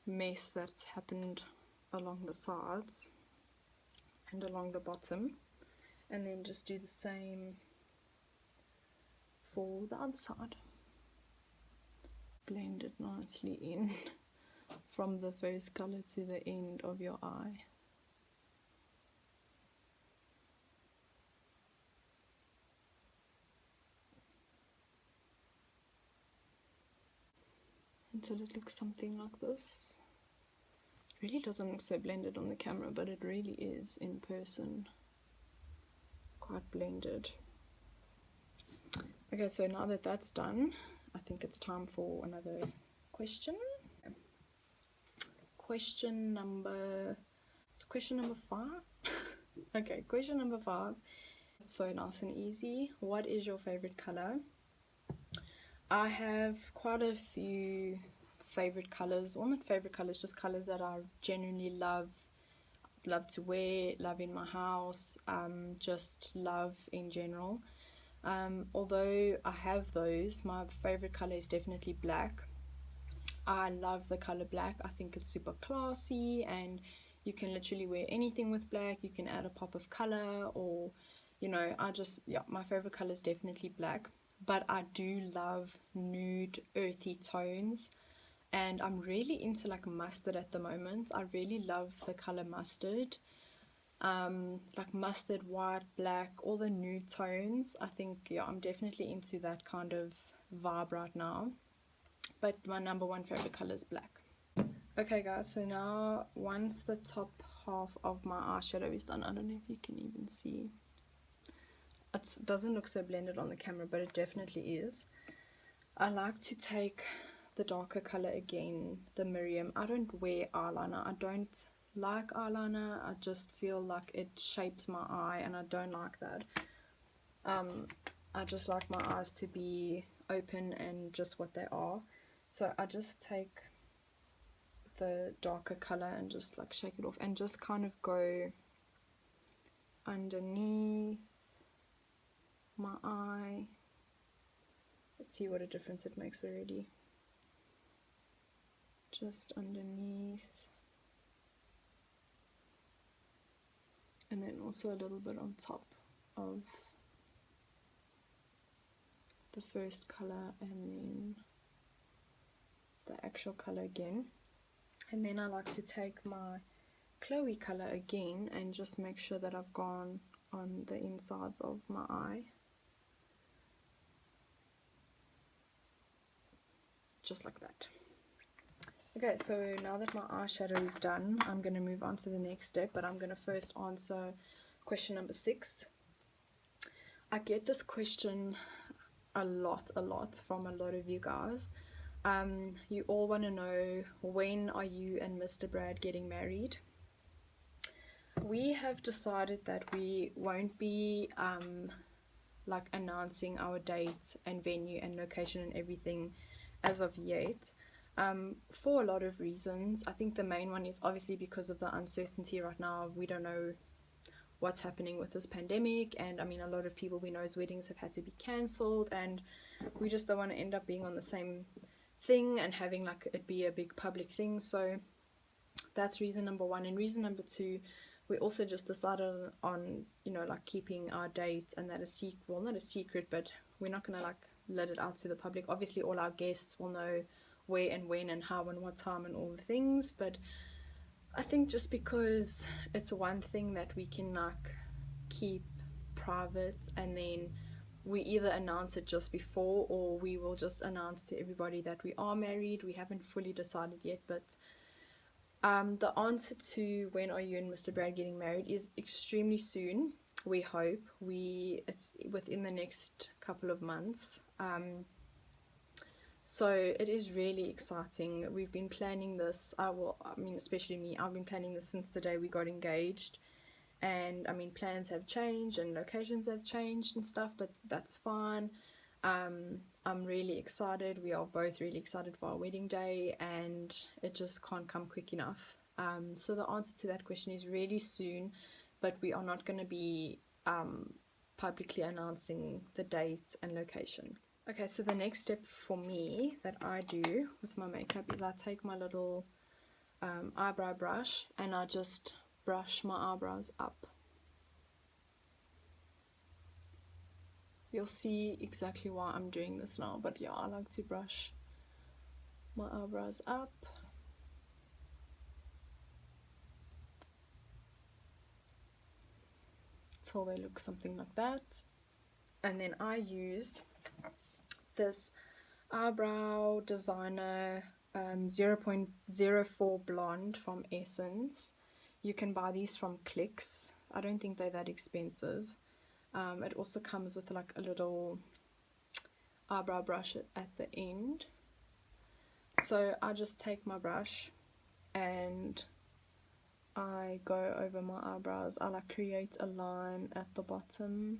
mess that's happened along the sides and along the bottom, and then just do the same for the other side. Blend it nicely in from the first color to the end of your eye. Until it looks something like this. It really doesn't look so blended on the camera, but it really is in person quite blended. Okay, so now that that's done, I think it's time for another question. Question number 5. Okay, question number 5. It's so nice and easy. What is your favorite color? I have quite a few favorite colors, well, not favorite colors, just colors that I genuinely love to wear, love in my house, just love in general. Although I have those, my favorite color is definitely black. I love the color black. I think it's super classy, and you can literally wear anything with black. You can add a pop of color, or you know, my favorite color is definitely black. But I do love nude, earthy tones, and I'm really into like mustard at the moment. I really love the color mustard, like mustard, white, black, all the nude tones. I think, yeah, I'm definitely into that kind of vibe right now. But my number one favorite color is black. Okay guys, so now once the top half of my eyeshadow is done, I don't know if you can even see, it doesn't look so blended on the camera, but it definitely is. I like to take the darker color again, the Miriam. I don't wear eyeliner. I don't like eyeliner. I just feel like it shapes my eye, and I don't like that. I just like my eyes to be open and just what they are. So I just take the darker color and just like shake it off, and just kind of go underneath my eye. Let's see what a difference it makes already. Just underneath, and then also a little bit on top of the first color, and then the actual color again. And then I like to take my Chloe color again and just make sure that I've gone on the insides of my eye, just like that. Okay, so now that my eyeshadow is done, I'm going to move on to the next step, but I'm going to first answer question number 6. I get this question a lot from a lot of you guys. You all want to know, when are you and Mr. Brad getting married? We have decided that we won't be like announcing our date and venue and location and everything as of yet, for a lot of reasons. I think the main one is obviously because of the uncertainty right now. We don't know what's happening with this pandemic. And I mean, a lot of people we know's weddings have had to be cancelled, and we just don't want to end up being on the same thing and having like it be a big public thing. So that's reason number one. And reason number two, we also just decided on, you know, like keeping our date and that a secret, well, not a secret, but we're not gonna like let it out to the public. Obviously all our guests will know where and when and how and what time and all the things, but I think just because it's one thing that we can like keep private, and then we either announce it just before, or we will just announce to everybody that we are married. We haven't fully decided yet, but the answer to when are you and Mr. Brad getting married is extremely soon. We hope it's within the next couple of months. So it is really exciting. We've been planning this. I mean, especially me. I've been planning this since the day we got engaged. And I mean, plans have changed and locations have changed and stuff, but that's fine. I'm really excited. We are both really excited for our wedding day, and it just can't come quick enough. So the answer to that question is really soon, but we are not going to be publicly announcing the date and location. Okay, so the next step for me that I do with my makeup is I take my little eyebrow brush and I just brush my eyebrows up. You'll see exactly why I'm doing this now, but yeah, I like to brush my eyebrows up. Till they look something like that. And then I used this eyebrow designer 0.04 blonde from Essence. You can buy these from Clicks. I don't think they're that expensive. It also comes with like a little eyebrow brush at the end. So I just take my brush and I go over my eyebrows. I like create a line at the bottom.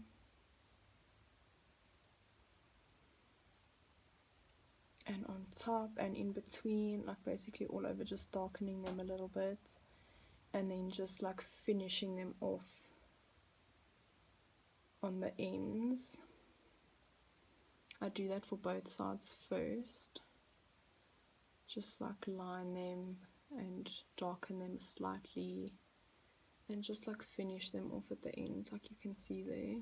And on top and in between, like basically all over, just darkening them a little bit. And then just like finishing them off on the ends. I do that for both sides first. Just like line them and darken them slightly. And just like finish them off at the ends, like you can see there.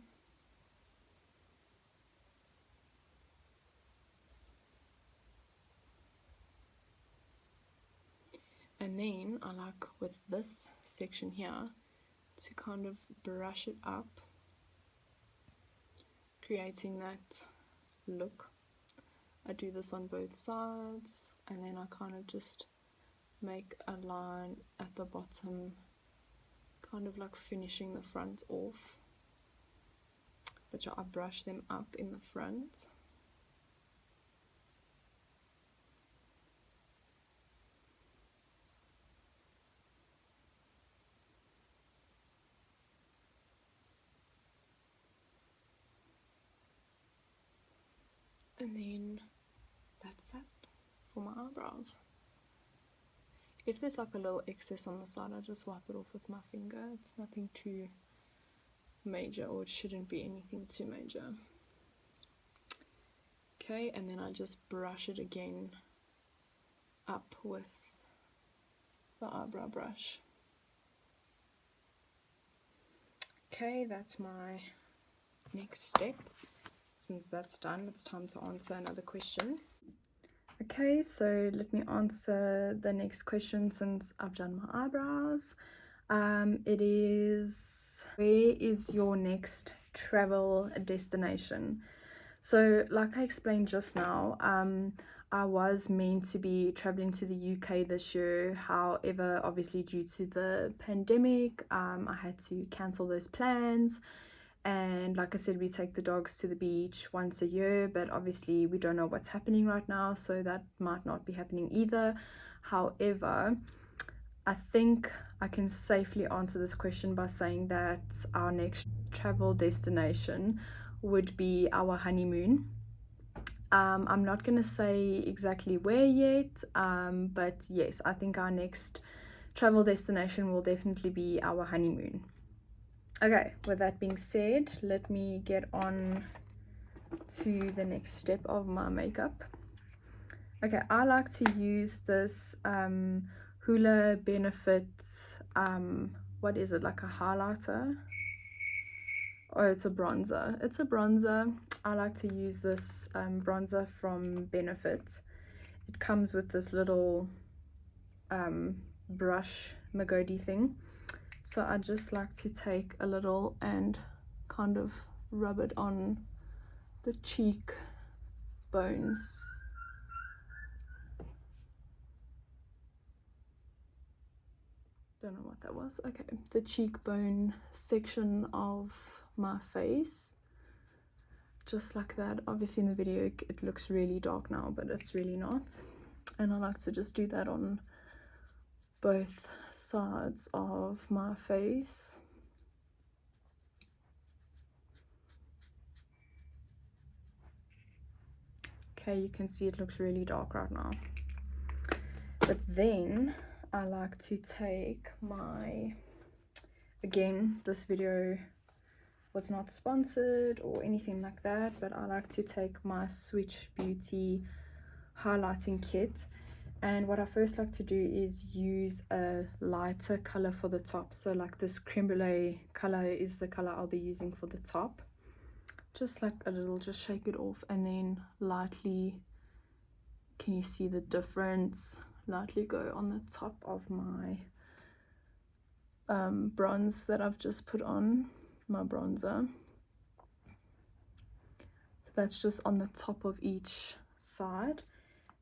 And then I like with this section here to kind of brush it up, creating that look. I do this on both sides, and then I kind of just make a line at the bottom, kind of like finishing the front off. But yeah, I brush them up in the front. And then that's that for my eyebrows. If there's like a little excess on the side, I just wipe it off with my finger. It's nothing too major, or it shouldn't be anything too major. Okay, and then I just brush it again up with the eyebrow brush. Okay, that's my next step. Since that's done, it's time to answer another question. Okay, so let me answer the next question since I've done my eyebrows. It is, where is your next travel destination? So like I explained just now, I was meant to be traveling to the UK this year. However, obviously due to the pandemic, I had to cancel those plans. And like I said, we take the dogs to the beach once a year, but obviously we don't know what's happening right now, so that might not be happening either. However, I think I can safely answer this question by saying that our next travel destination would be our honeymoon. I'm not going to say exactly where yet, but yes, I think our next travel destination will definitely be our honeymoon. Okay, with that being said, let me get on to the next step of my makeup. Okay, I like to use this Hula Benefit, what is it, like a highlighter? Oh, it's a bronzer. It's a bronzer. I like to use this bronzer from Benefit. It comes with this little brush magoti thing. So I just like to take a little and kind of rub it on the cheek bones. Don't know what that was. Okay, the cheekbone section of my face, just like that. Obviously in the video it looks really dark now, but it's really not. And I like to just do that on both sides of my face. Okay, you can see it looks really dark right now. But then I like to take my, again, this video was not sponsored or anything like that, but I like to take my Switch Beauty highlighting kit. And what I first like to do is use a lighter color for the top. So like this creme brulee color is the color I'll be using for the top. Just like a little, just shake it off and then lightly, can you see the difference? Lightly go on the top of my bronze that I've just put on, my bronzer. So that's just on the top of each side.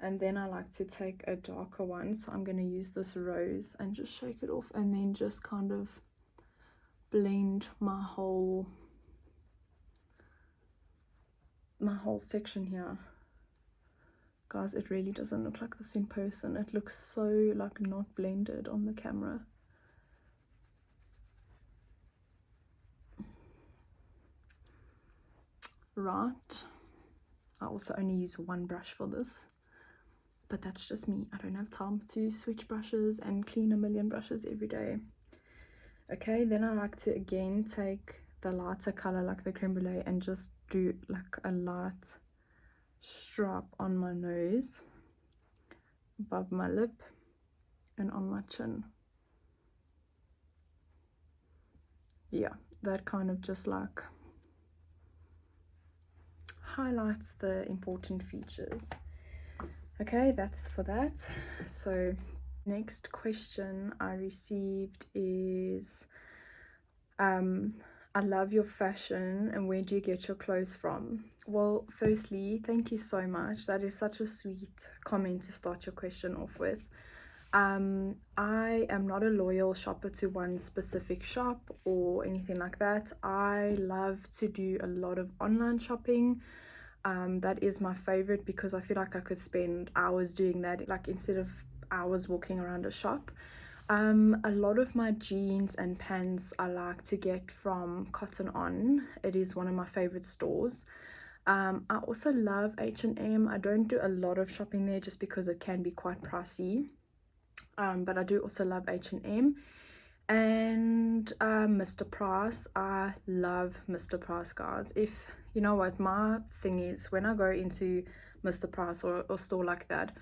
And then I like to take a darker one, so I'm going to use this rose and just shake it off and then just kind of blend my whole section here. Guys, it really doesn't look like this in person. It looks so like not blended on the camera. Right, I also only use one brush for this, but that's just me. I don't have time to switch brushes and clean a million brushes every day. Okay, then I like to again take the lighter color like the creme brulee and just do like a light stripe on my nose, above my lip, and on my chin. Yeah, that kind of just like highlights the important features. Okay, that's for that. So next question I received is I love your fashion and where do you get your clothes from? Well, firstly, thank you so much. That is such a sweet comment to start your question off with. I am not a loyal shopper to one specific shop or anything like that. I love to do a lot of online shopping. That is my favorite because I feel like I could spend hours doing that, like instead of hours walking around a shop. A lot of my jeans and pants I like to get from Cotton On. It is one of my favorite stores. I also love H&M. I don't do a lot of shopping there just because it can be quite pricey. But I do also love H&M. And Mr. Price. I love Mr. Price, guys. If you know what my thing is, when I go into Mr. Price or a store like that,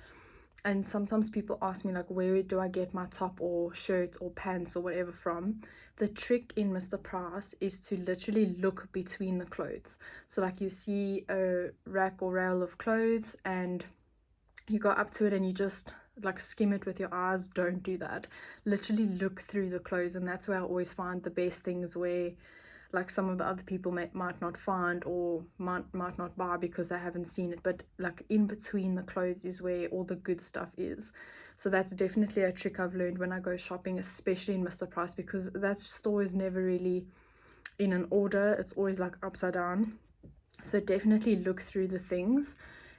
and sometimes people ask me like, where do I get my top or shirt or pants or whatever from? The trick in Mr. Price is to literally look between the clothes. So like you see a rack or rail of clothes and you go up to it and you just like skim it with your eyes. Don't do that. Literally look through the clothes, and that's where I always find the best things, where like some of the other people might not find or might not buy because they haven't seen it, but like in between the clothes is where all the good stuff is. So that's definitely a trick I've learned when I go shopping, especially in Mr. Price, because that store is never really in an order. It's always like upside down. So definitely look through the things,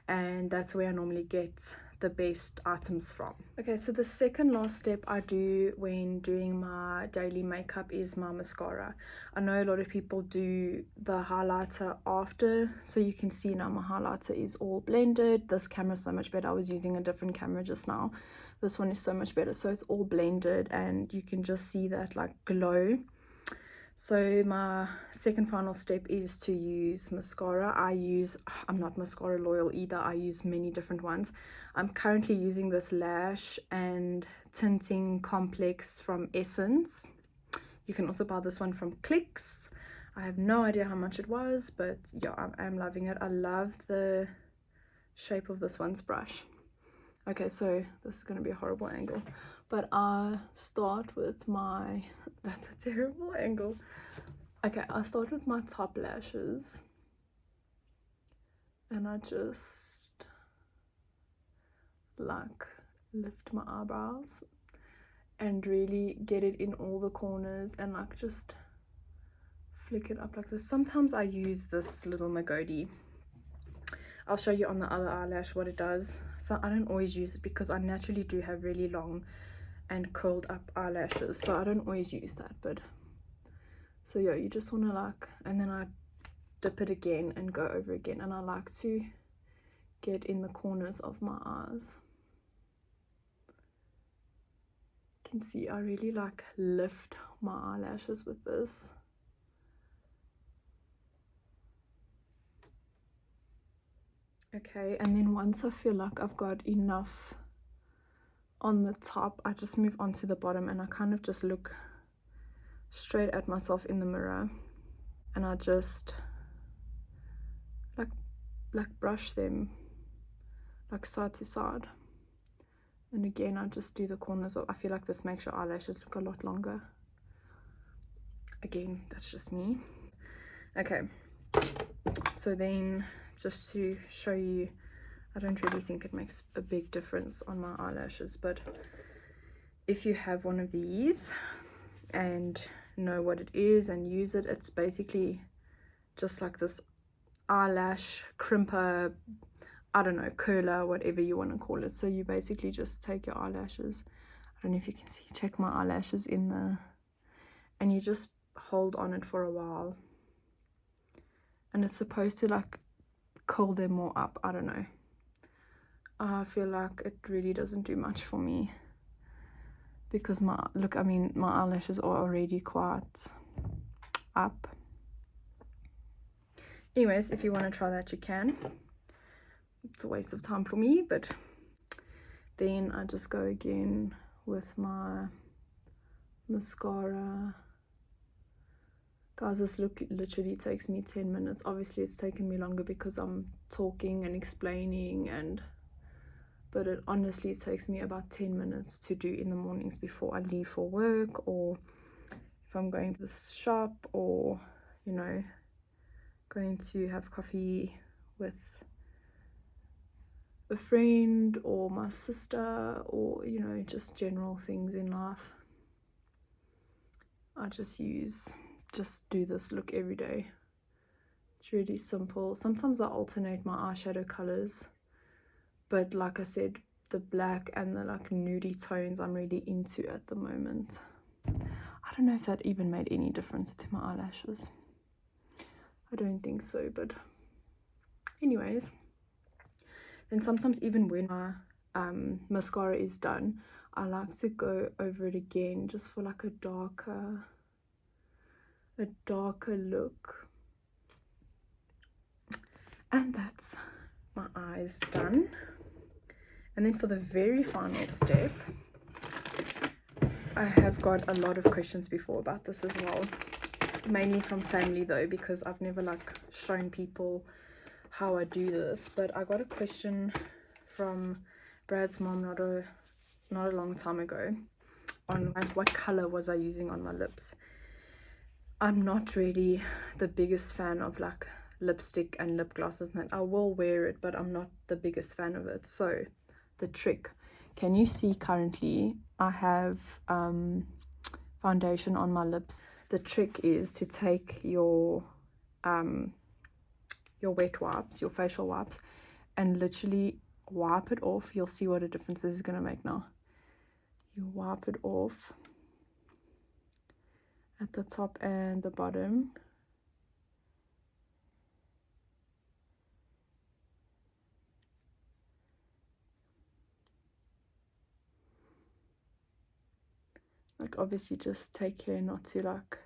and that's where I normally get the best items from. Okay, so the second last step I do when doing my daily makeup is my mascara. I know a lot of people do the highlighter after, so you can see now my highlighter is all blended. This camera is so much better. I was using a different camera just now. This one is so much better, so it's all blended and you can just see that like glow. So my second final step is to use mascara. I'm not mascara loyal either. I use many different ones. I'm currently using this lash and tinting complex from Essence. You can also buy this one from Clicks. I have no idea how much it was, but yeah, I'm loving it. I love the shape of this one's brush. Okay, so this is going to be a horrible angle, but I start with my, that's a terrible angle. Okay, I start with my top lashes and I just like lift my eyebrows and really get it in all the corners and like just flick it up like this. Sometimes I use this little Magodi. I'll show you on the other eyelash what it does. So I don't always use it because I naturally do have really long and curled up eyelashes, so I don't always use that. But so yeah, you just want to like, and then I dip it again and go over again, and I like to get in the corners of my eyes. You can see I really like lift my eyelashes with this. Okay, and then once I feel like I've got enough on the top, I just move on to the bottom and I kind of just look straight at myself in the mirror and I just like brush them like side to side. And again, I just do the corners of, I feel like this makes your eyelashes look a lot longer. Again, that's just me. Okay, so then just to show you, I don't really think it makes a big difference on my eyelashes, but if you have one of these and know what it is and use it, it's basically just like this eyelash crimper, I don't know, curler, whatever you want to call it. So you basically just take your eyelashes, I don't know if you can see, check my eyelashes in the, and you just hold on it for a while, and it's supposed to like curl them more up. I don't know, I feel like it really doesn't do much for me because my eyelashes are already quite up. Anyways, if you want to try that, you can. It's a waste of time for me, but then I just go again with my mascara. Guys, this look literally takes me 10 minutes. Obviously it's taken me longer because I'm talking and explaining, but it honestly takes me about 10 minutes to do in the mornings before I leave for work, or if I'm going to the shop, or you know, going to have coffee with a friend or my sister, or you know, just general things in life. I just do this look every day. It's really simple. Sometimes I alternate my eyeshadow colors, but like I said, the black and the like nudie tones I'm really into at the moment. I don't know if that even made any difference to my eyelashes. I don't think so, but anyways. Then sometimes even when my mascara is done, I like to go over it again just for like a darker look. And that's my eyes done. And then for the very final step, I have got a lot of questions before about this as well, mainly from family though, because I've never like shown people how I do this. But I got a question from Brad's mom not a long time ago on what color was I using on my lips. I'm not really the biggest fan of like lipstick and lip glosses, and I will wear it, but I'm not the biggest fan of it. So the trick, can you see currently I have foundation on my lips. The trick is to take your wet wipes, your facial wipes, and literally wipe it off. You'll see what a difference this is going to make now. You wipe it off at the top and the bottom. Like obviously just take care not to like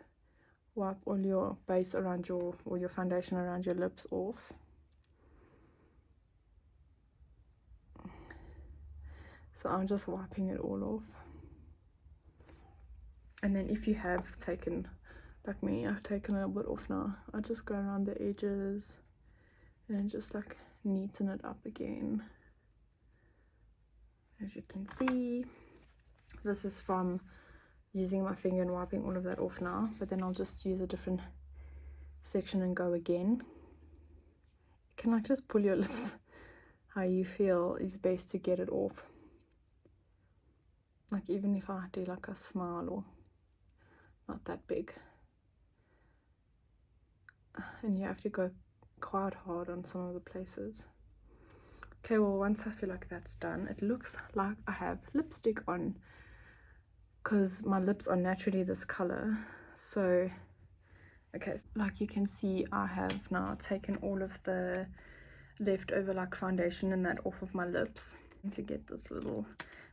wipe all your base around your, or your foundation around your lips off. So I'm just wiping it all off. And then if you have taken, like me, I've taken a little bit off now, I just go around the edges and just like neaten it up again. As you can see, this is from using my finger and wiping all of that off now, but then I'll just use a different section and go again. You can like just pull your lips how you feel is best to get it off. Like even if I do like a smile or not that big, and you have to go quite hard on some of the places. Okay, well, once I feel like that's done, it looks like I have lipstick on, because my lips are naturally this color. So okay, like you can see, I have now taken all of the leftover like foundation and that off of my lips. To get this little,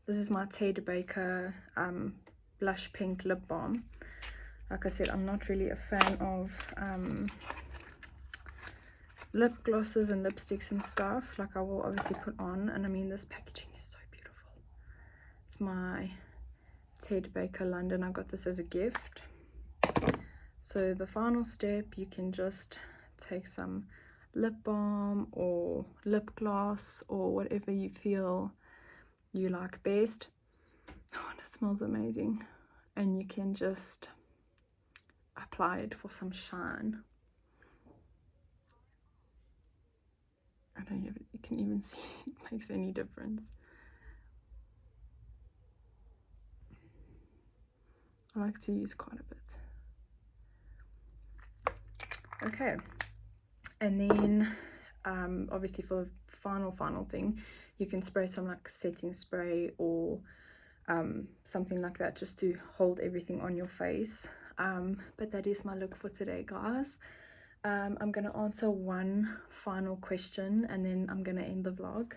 this is my Ted Baker blush pink lip balm. Like I said, I'm not really a fan of lip glosses and lipsticks and stuff. Like I will obviously put on, and I mean this packaging is so beautiful. It's my Ted Baker London. I got this as a gift. So the final step, you can just take some lip balm or lip gloss or whatever you feel you like best. Oh, that smells amazing. And you can just apply it for some shine. I don't know if you can even see it makes any difference. I like to use quite a bit. Okay, and then obviously for the final thing, you can spray some like setting spray or something like that just to hold everything on your face. But that is my look for today, guys. I'm gonna answer one final question and then I'm gonna end the vlog.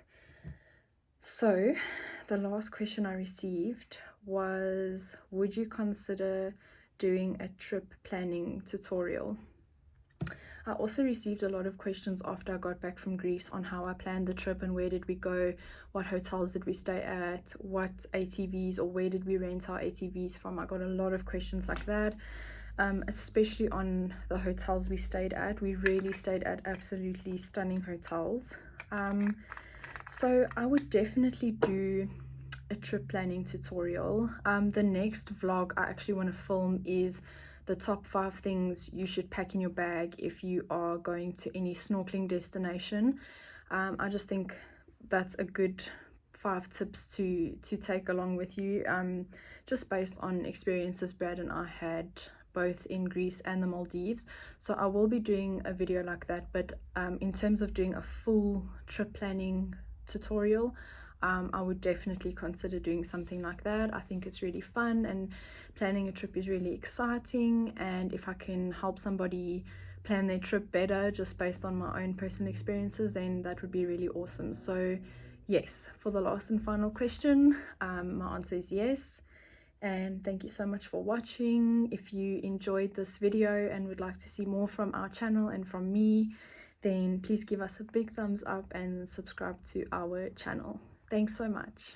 So the last question I received was, would you consider doing a trip planning tutorial? I also received a lot of questions after I got back from Greece on how I planned the trip and where did we go, what hotels did we stay at, what ATVs or where did we rent our ATVs from. I got a lot of questions like that, especially on the hotels we stayed at. We really stayed at absolutely stunning hotels. So I would definitely do a trip planning tutorial. The next vlog I actually want to film is the top 5 things you should pack in your bag if you are going to any snorkeling destination. I just think that's a good 5 tips to take along with you, just based on experiences Brad and I had both in Greece and the Maldives. So I will be doing a video like that, but in terms of doing a full trip planning tutorial, I would definitely consider doing something like that. I think it's really fun and planning a trip is really exciting, and if I can help somebody plan their trip better just based on my own personal experiences, then that would be really awesome. So yes, for the last and final question, my answer is yes. And thank you so much for watching. If you enjoyed this video and would like to see more from our channel and from me, then please give us a big thumbs up and subscribe to our channel. Thanks so much.